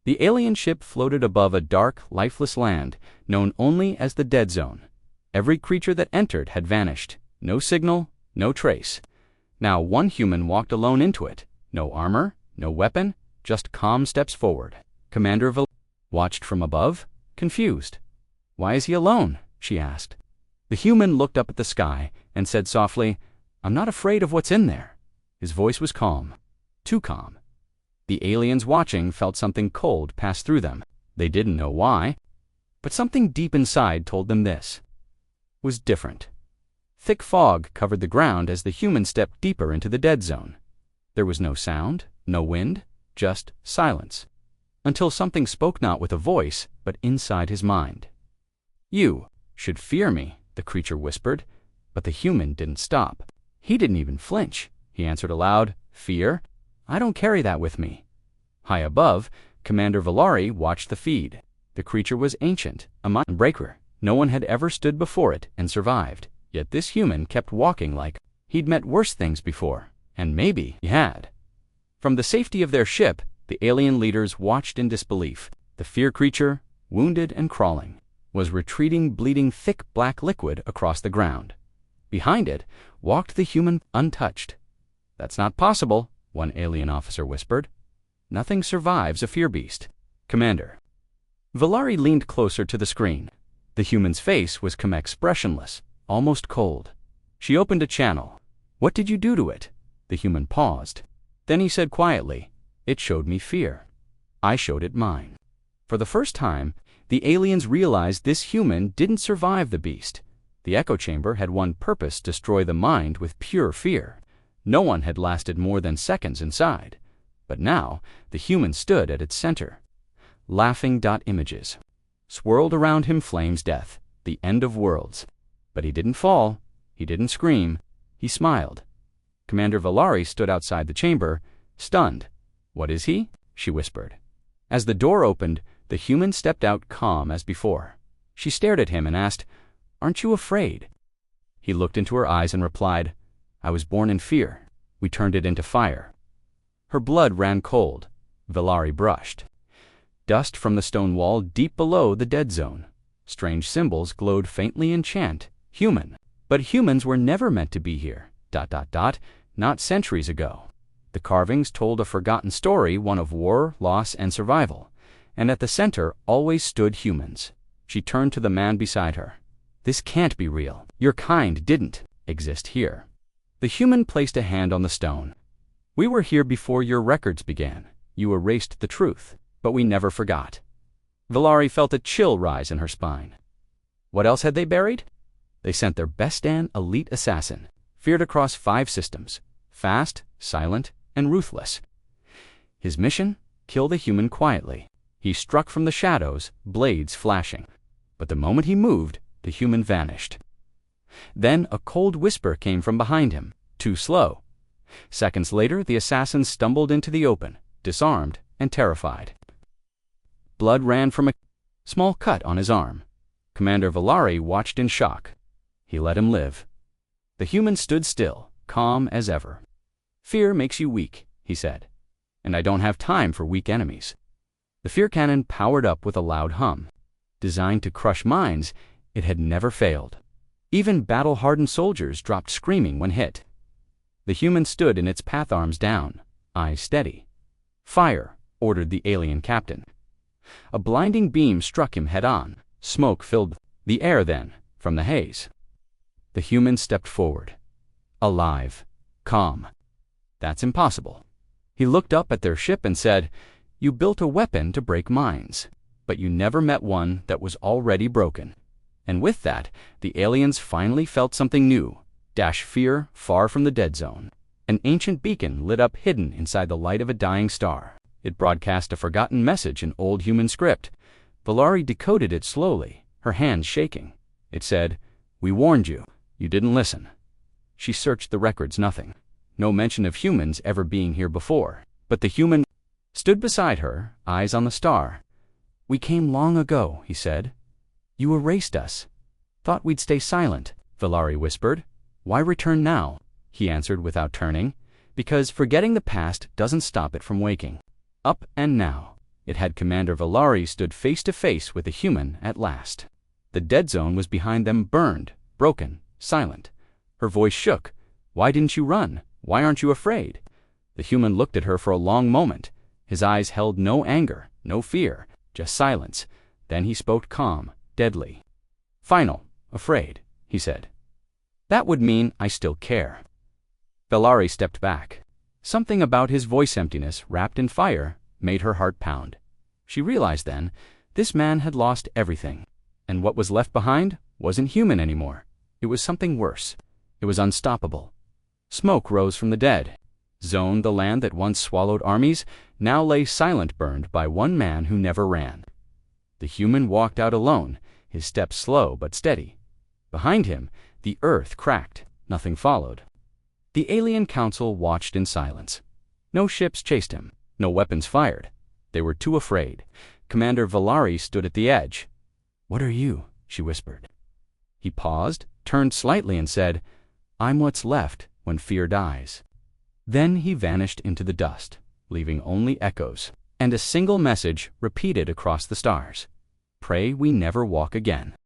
The alien ship floated above a dark, lifeless land, known only as the Dead Zone. Every creature that entered had vanished. No signal, no trace. Now one human walked alone into it. No armor, no weapon, just calm steps forward. Commander Valari watched from above, confused. "Why is he alone?" she asked. The human looked up at the sky and said softly, "I'm not afraid of what's in there." His voice was calm, too calm. The aliens watching felt something cold pass through them. They didn't know why, but something deep inside told them this was different. Thick fog covered the ground as the human stepped deeper into the Dead Zone. There was no sound, no wind, just silence, until something spoke not with a voice, but inside his mind. "You should fear me," the creature whispered, but the human didn't stop. He didn't even flinch. He answered aloud, "Fear? I don't carry that with me." High above, Commander Valari watched the feed. The creature was ancient, a mind breaker. No one had ever stood before it and survived. Yet this human kept walking like he'd met worse things before, and maybe he had. From the safety of their ship, the alien leaders watched in disbelief. The fear creature, wounded and crawling, was retreating, bleeding thick black liquid across the ground. Behind it walked the human untouched. "That's not possible," one alien officer whispered. "Nothing survives a fear beast." "Commander." Valari leaned closer to the screen. The human's face was expressionless, almost cold. She opened a channel. "What did you do to it?" The human paused. Then he said quietly, "It showed me fear. I showed it mine." For the first time, the aliens realized this human didn't survive the beast. The echo chamber had one purpose: destroy the mind with pure fear. No one had lasted more than seconds inside. But now, the human stood at its center. Laughing dot images. Swirled around him flames death, the end of worlds. But he didn't fall. He didn't scream. He smiled. Commander Valari stood outside the chamber, stunned. "What is he?" she whispered. As the door opened, the human stepped out calm as before. She stared at him and asked, "Aren't you afraid?" He looked into her eyes and replied, "I was born in fear. We turned it into fire." Her blood ran cold. Valari brushed. Dust from the stone wall deep below the Dead Zone. Strange symbols glowed faintly in chant. Human. But humans were never meant to be here. ... Not centuries ago. The carvings told a forgotten story, one of war, loss, and survival. And at the center always stood humans. She turned to the man beside her. "This can't be real. Your kind didn't exist here." The human placed a hand on the stone. "We were here before your records began. You erased the truth, but we never forgot." Valari felt a chill rise in her spine. What else had they buried? They sent their best-an elite assassin, feared across 5 systems, fast, silent, and ruthless. His mission? Kill the human quietly. He struck from the shadows, blades flashing. But the moment he moved, the human vanished. Then a cold whisper came from behind him, too slow. Seconds later, the assassin stumbled into the open, disarmed and terrified. Blood ran from a small cut on his arm. Commander Valari watched in shock. He let him live. The human stood still, calm as ever. "Fear makes you weak," he said, "and I don't have time for weak enemies." The fear cannon powered up with a loud hum. Designed to crush minds, it had never failed. Even battle-hardened soldiers dropped screaming when hit. The human stood in its path, arms down, eyes steady. "Fire," ordered the alien captain. A blinding beam struck him head-on. Smoke filled the air then, from the haze. The human stepped forward. Alive. Calm. "That's impossible." He looked up at their ship and said, "You built a weapon to break minds, but you never met one that was already broken." And with that, the aliens finally felt something new. Fear far from the Dead Zone. An ancient beacon lit up hidden inside the light of a dying star. It broadcast a forgotten message in old human script. Valari decoded it slowly, her hands shaking. It said, "We warned you. You didn't listen." She searched the records, nothing. No mention of humans ever being here before. But the human stood beside her, eyes on the star. "We came long ago," he said. "You erased us. Thought we'd stay silent," Valari whispered. "Why return now?" he answered without turning. "Because forgetting the past doesn't stop it from waking. Up and now. It had Commander Valari stood face to face with a human at last. The dead zone was behind them, burned, broken, silent. Her voice shook. "Why didn't you run? Why aren't you afraid?" The human looked at her for a long moment. His eyes held no anger, no fear, just silence. Then he spoke calm, deadly. "Final, afraid," he said. "That would mean I still care." Valari stepped back. Something about his voice emptiness, wrapped in fire, made her heart pound. She realized then, this man had lost everything. And what was left behind wasn't human anymore. It was something worse. It was unstoppable. Smoke rose from the dead. Zone, the land that once swallowed armies, now lay silent, burned by one man who never ran. The human walked out alone, his steps slow but steady. Behind him, the earth cracked. Nothing followed. The alien council watched in silence. No ships chased him. No weapons fired. They were too afraid. Commander Valari stood at the edge. "What are you?" she whispered. He paused, turned slightly and said, "I'm what's left when fear dies." Then he vanished into the dust, leaving only echoes, and a single message repeated across the stars. "Pray we never walk again."